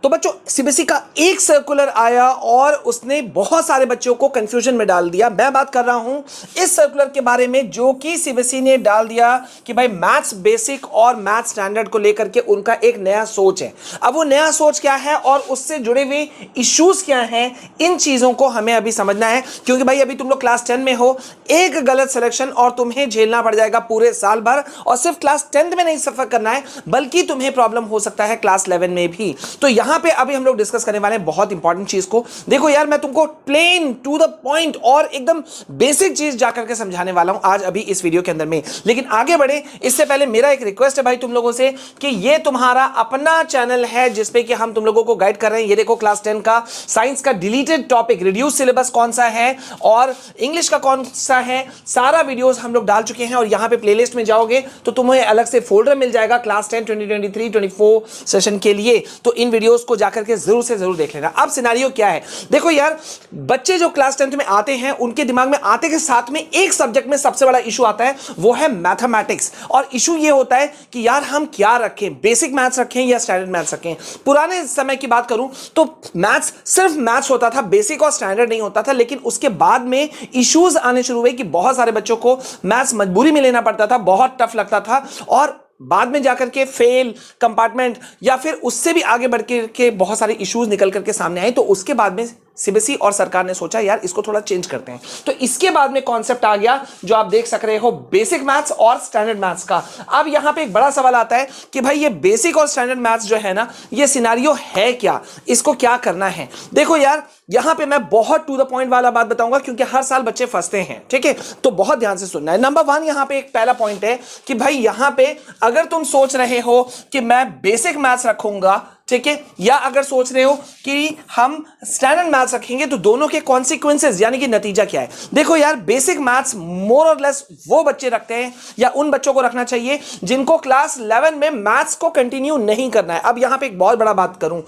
तो बच्चों सीबीएसई का एक सर्कुलर आया और उसने बहुत सारे बच्चों को कंफ्यूजन में डाल दिया। मैं बात कर रहा हूं इस सर्कुलर के बारे में जो कि सीबीएसई ने डाल दिया कि भाई मैथ्स बेसिक और मैथ्स स्टैंडर्ड को लेकर के उनका एक नया सोच है। अब वो नया सोच क्या है और उससे जुड़े हुए इश्यूज क्या हैं, इन चीजों को हमें अभी समझना है, क्योंकि भाई अभी तुम लोग क्लास 10 में हो, एक गलत सिलेक्शन और तुम्हें झेलना पड़ जाएगा पूरे साल भर। और सिर्फ क्लास 10 में नहीं सफर करना है बल्कि तुम्हें प्रॉब्लम हो सकता है क्लास 11 में भी। तो यहां पे अभी हम लोग डिस्कस करने वाले हैं बहुत इंपॉर्टेंट चीज को। देखो यार, मैं तुमको प्लेन टू द पॉइंट और एकदम बेसिक चीज जाकर के समझाने वाला हूं आज अभी इस वीडियो के अंदर में। लेकिन आगे बढ़े इससे पहले मेरा एक रिक्वेस्ट है भाई तुम लोगों से कि ये तुम्हारा अपना चैनल है जिसपे कि हम तुम लोगों को गाइड कर रहे हैं। ये देखो क्लास 10 का साइंस का डिलीटेड टॉपिक रिड्यूस सिलेबस कौन सा है और इंग्लिश का कौन सा है, सारा वीडियोस हम लोग डाल चुके हैं। और यहां पे प्लेलिस्ट में जाओगे तो तुम्हें अलग से फोल्डर मिल जाएगा क्लास 10 2023-24 सेशन के लिए। तो इन वीडियोस को जाकर के जरूर से जरूर देख लेना। अब सिनेरियो क्या है, देखो यार, बच्चे जो क्लास 10 में आते हैं उनके दिमाग में आते के साथ में एक सब्जेक्ट में सबसे बड़ा इशू आता है, वो है मैथमेटिक्स। और इशू ये होता है कि यार हम क्या रखें, बेसिक मैथ्स रखें या स्टैंडर्ड मैथ्स रखें। पुराने समय की बात करूं तो मैथ्स सिर्फ मैथ्स होता था, बेसिक और स्टैंडर्ड नहीं होता था। लेकिन उसके बाद में इश्यूज आने शुरू हुए कि बहुत सारे बच्चों को मैथ्स मजबूरी में लेना पड़ता था, बहुत टफ लगता था और बाद में जाकर के फेल, कंपार्टमेंट या फिर उससे भी आगे बढ़ के बहुत सारे इश्यूज निकल करके सामने आए। तो उसके बाद में सीबीएसई और सरकार ने सोचा यार इसको थोड़ा चेंज करते हैं। तो इसके बाद में कॉन्सेप्ट आ गया जो आप देख सक रहे हो, बेसिक मैथ्स और स्टैंडर्ड मैथ्स का। अब यहां पे एक बड़ा सवाल आता है कि भाई ये बेसिक और स्टैंडर्ड मैथ्स जो है ना, ये सिनेरियो है क्या, इसको क्या करना है। देखो यार, यहां पे मैं बहुत टू द पॉइंट वाला बात बताऊंगा क्योंकि हर साल बच्चे फंसते हैं, ठीक है, तो बहुत ध्यान से सुनना है। नंबर 1 यहां पे एक पहला पॉइंट है कि भाई यहां पे अगर तुम सोच रहे हो कि मैं बेसिक मैथ्स रखूंगा, ठीक है, या अगर सोच रहे हो कि हम स्टैंडर्ड मैथ्स रखेंगे, तो दोनों के कॉन्सिक्वेंसेस यानी कि नतीजा क्या है। देखो यार, बेसिक मैथ्स मोर और लेस वो बच्चे रखते हैं या उन बच्चों को रखना चाहिए जिनको क्लास 11 में मैथ्स को कंटिन्यू नहीं करना है। अब यहां पे एक बहुत बड़ा बात करूं,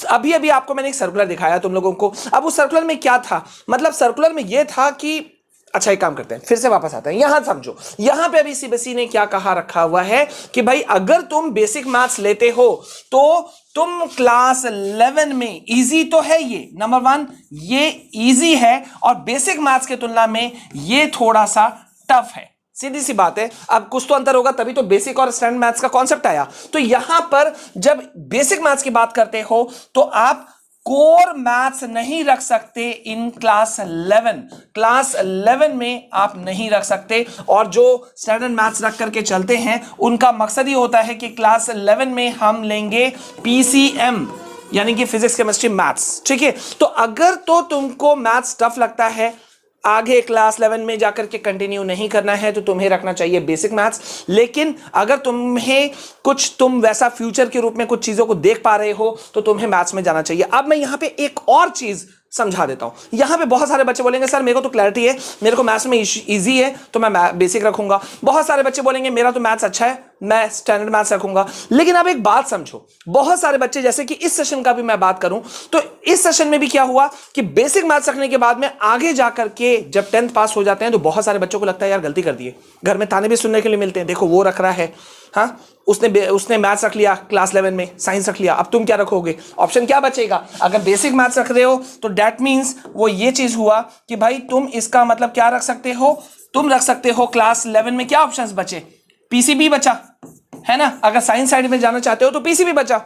अभी अभी आपको मैंने एक सर्कुलर दिखाया तुम लोगों को। अब उस सर्कुलर में क्या था, मतलब सर्कुलर में यह था कि अच्छा एक काम करते हैं, फिर से वापस आते हैं, यहां समझो। यहां पे अभी सीबीएसई ने क्या कहा रखा हुआ है कि भाई अगर तुम बेसिक मैथ्स लेते हो तो तुम क्लास 11 में, इजी तो है ये, नंबर 1 ये इजी है और बेसिक मैथ्स के तुलना में ये थोड़ा सा टफ है। सीधी सी बात है, अब कुछ तो अंतर होगा तभी तो बेसिक और स्टैंडर्ड मैथ्स का कॉन्सेप्ट आया। तो यहां पर जब बेसिक मैथ्स की बात करते हो तो आप कोर मैथ्स नहीं रख सकते इन क्लास 11। क्लास 11 में आप नहीं रख सकते। और जो स्टैंडर्ड मैथ्स रख करके चलते हैं उनका मकसद ही होता है कि क्लास 11 में हम लेंगे पीसीएम यानी कि फिजिक्स केमिस्ट्री मैथ्स, ठीक है। तो अगर तो तुमको मैथ्स टफ लगता है, आगे क्लास 11 में जाकर के कंटिन्यू नहीं करना है, तो तुम्हें रखना चाहिए बेसिक मैथ्स। लेकिन अगर तुम्हें तुम वैसा फ्यूचर के रूप में कुछ चीजों को देख पा रहे हो तो तुम्हें मैथ्स में जाना चाहिए। अब मैं यहां पे एक और चीज समझा देता हूं। यहां पे बहुत सारे बच्चे बोलेंगे सर मेरे को तो क्लैरिटी है, मेरे को मैथ्स में इजी है तो मैं बेसिक रखूंगा। बहुत सारे बच्चे बोलेंगे मेरा तो मैथ्स अच्छा है, मैं स्टैंडर्ड मैथ्स रखूंगा। लेकिन अब एक बात समझो, बहुत सारे बच्चे, जैसे कि इस सेशन का भी मैं बात करूं तो इस सेशन में भी क्या हुआ कि बेसिक मैथ्स रखने के बाद में आगे जाकर के जब 10th पास हो जाते हैं तो बहुत सारे बच्चों को लगता है यार गलती कर दी है। घर में ताने भी सुनने के लिए मिलते हैं, देखो वो रख रहा है, हाँ उसने मैथ्स रख लिया क्लास 11 में, साइंस रख लिया, अब तुम क्या रखोगे, ऑप्शन क्या बचेगा। अगर बेसिक मैथ्स रख रहे हो तो दैट मींस वो ये चीज हुआ कि भाई तुम इसका मतलब क्या रख सकते हो, तुम रख सकते हो क्लास 11 में क्या ऑप्शंस बचे, पीसीबी बचा है ना। अगर साइंस साइड में जाना चाहते हो तो पीसीबी बचा।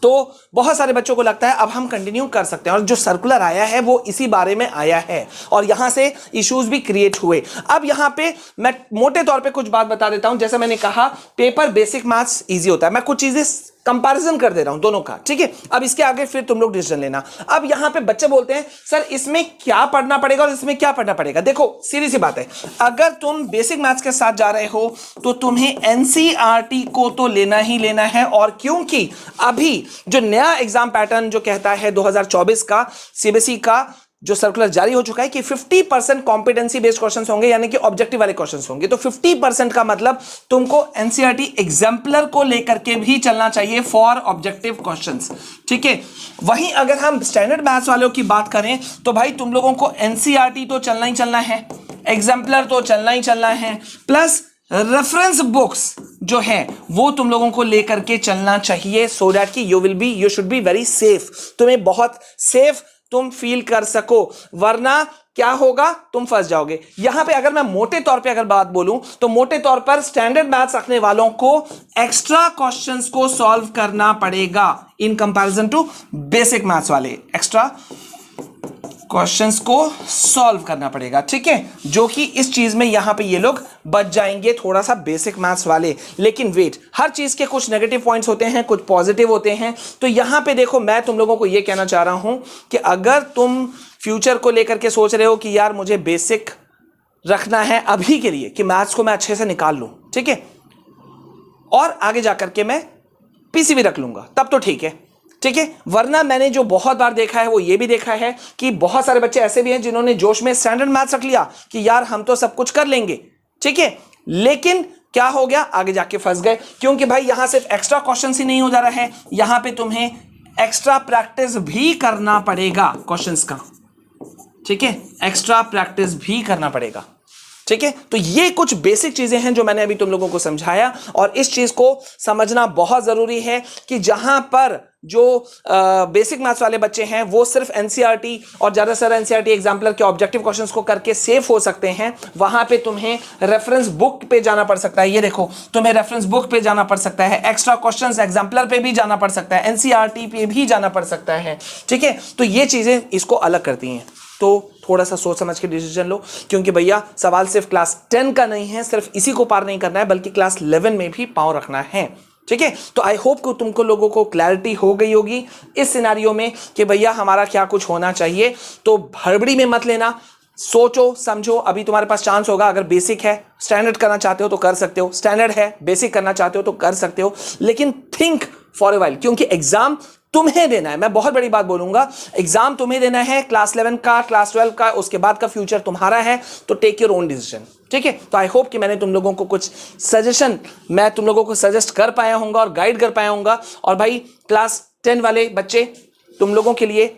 तो बहुत सारे बच्चों को लगता है अब हम कंटिन्यू कर सकते हैं, और जो सर्कुलर आया है वो इसी बारे में आया है और यहां से इश्यूज भी क्रिएट हुए। अब यहां पे मैं मोटे तौर पे कुछ बात बता देता हूं। जैसे मैंने कहा पेपर बेसिक मैथ्स इजी होता है, मैं कुछ चीजें कंपैरिजन कर दे रहा हूं दोनों का, ठीक है। अब इसके आगे फिर तुम लोग डिसीजन लेना। अब यहां पे बच्चे बोलते हैं सर इसमें क्या पढ़ना पड़ेगा और इसमें क्या पढ़ना पड़ेगा। देखो सीधी सी बात है, अगर तुम बेसिक मैथ्स के साथ जा रहे हो तो तुम्हें एनसीईआरटी को तो लेना ही लेना है। और क्योंकि अभी जो नया एग्जाम पैटर्न जो कहता है 2024 का सीबीएसई का जो सर्कुलर जारी हो चुका है कि 50% कॉम्पिटेंसी बेस्ड क्वेश्चंस होंगे यानी कि ऑब्जेक्टिव वाले क्वेश्चंस होंगे। तो 50% का मतलब तुमको एनसीईआरटी एग्जाम्पलर को लेकर के भी चलना चाहिए फॉर ऑब्जेक्टिव क्वेश्चंस, ठीक है। वहीं अगर हम स्टैंडर्ड मैथ्स वालों की बात करें तो भाई तुम लोगों को एनसीईआरटी तो चलना ही चलना है, एग्जाम्पलर तो चलना ही चलना है, प्लस रेफरेंस बुक्स जो है वो तुम लोगों को लेकर के चलना चाहिए, सो दैट कि you should be very safe, तुम्हें बहुत सेफ तुम फील कर सको, वरना क्या होगा, तुम फंस जाओगे। यहां पे अगर मैं मोटे तौर पे अगर बात बोलूं तो मोटे तौर पर स्टैंडर्ड मैथ्स रखने वालों को एक्स्ट्रा क्वेश्चंस को सॉल्व करना पड़ेगा in comparison to basic maths वाले, एक्स्ट्रा क्वेश्चंस को सॉल्व करना पड़ेगा, ठीक है, जो कि इस चीज में यहां पे ये लोग बच जाएंगे थोड़ा सा बेसिक मैथ्स वाले। लेकिन वेट, हर चीज के कुछ नेगेटिव पॉइंट्स होते हैं, कुछ पॉजिटिव होते हैं। तो यहां पे देखो, मैं तुम लोगों को ये कहना चाह रहा हूं कि अगर तुम फ्यूचर को लेकर के सोच रहे हो कि यार मुझे बेसिक रखना है अभी के लिए कि मैथ्स को मैं अच्छे से निकाल लूं, ठीक है, और आगे जाकर के मैं पीसीबी रख लूंगा, तब तो ठीक है, ठीक है। वरना मैंने जो बहुत बार देखा है वो ये भी देखा है कि बहुत सारे बच्चे ऐसे भी हैं जिन्होंने जोश में स्टैंडर्ड मैथ्स रख लिया कि यार हम तो सब कुछ कर लेंगे, ठीक है, लेकिन क्या हो गया, आगे जाके फंस गए, क्योंकि भाई यहां सिर्फ एक्स्ट्रा क्वेश्चन ही नहीं हो जा रहा है, यहां पे तुम्हें एक्स्ट्रा प्रैक्टिस भी करना पड़ेगा क्वेश्चंस का, ठीक है, एक्स्ट्रा प्रैक्टिस भी करना पड़ेगा, ठीक है। तो ये कुछ बेसिक चीजें हैं जो मैंने अभी तुम लोगों को समझाया, और इस चीज को समझना बहुत जरूरी है कि जहां पर जो बेसिक मैथ्स वाले बच्चे हैं वो सिर्फ एनसीईआरटी और ज्यादा से ज्यादा एनसीईआरटी एग्जाम्पलर के ऑब्जेक्टिव क्वेश्चंस को करके सेफ हो सकते हैं, वहां पे तुम्हें रेफरेंस बुक पे जाना पड़ सकता है। ये देखो, तुम्हें रेफरेंस बुक पे जाना पड़ सकता है, एक्स्ट्रा क्वेश्चंस एग्जाम्पलर पे भी जाना पड़ सकता है, एनसीईआरटी पे भी जाना पड़ सकता है, ठीक है। तो ये चीजें इसको अलग करती हैं, तो थोड़ा सा सोच समझ के डिसीजन लो, क्योंकि भैया सवाल सिर्फ क्लास 10 का नहीं है, सिर्फ इसी को पार नहीं करना है, बल्कि क्लास 11 में भी पाँव रखना है, ठीक है। तो आई होप कि तुमको लोगों को क्लैरिटी हो गई होगी इस सिनेरियो में कि भैया हमारा क्या कुछ होना चाहिए। तो हड़बड़ी में मत लेना, सोचो समझो, अभी तुम्हारे पास चांस होगा, अगर बेसिक है स्टैंडर्ड करना चाहते हो तो कर सकते हो, स्टैंडर्ड है बेसिक करना चाहते हो तो कर सकते हो, लेकिन थिंक फॉर ए व्हाइल, क्योंकि एग्जाम तुम्हें देना है। मैं बहुत बड़ी बात बोलूंगा, एग्जाम तुम्हें देना है, क्लास 11 का, क्लास 12 का, उसके बाद का फ्यूचर तुम्हारा है, तो टेक योर ओन डिसीजन, ठीक है। तो आई होप कि मैंने तुम लोगों को कुछ सजेशन, मैं तुम लोगों को सजेस्ट कर पाया हूंगा और गाइड कर पाया हूंगा। और भाई क्लास 10 वाले बच्चे, तुम लोगों के लिए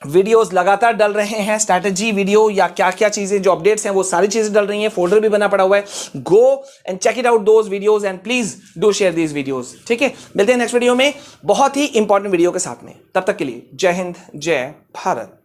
वीडियोस लगातार डल रहे हैं, स्ट्रैटेजी वीडियो या क्या क्या चीजें जो अपडेट्स हैं वो सारी चीजें डल रही हैं, फोल्डर भी बना पड़ा हुआ है, go and check it out those videos and please do share these videos, ठीक है। मिलते हैं नेक्स्ट वीडियो में बहुत ही इंपॉर्टेंट वीडियो के साथ में, तब तक के लिए जय हिंद, जय भारत।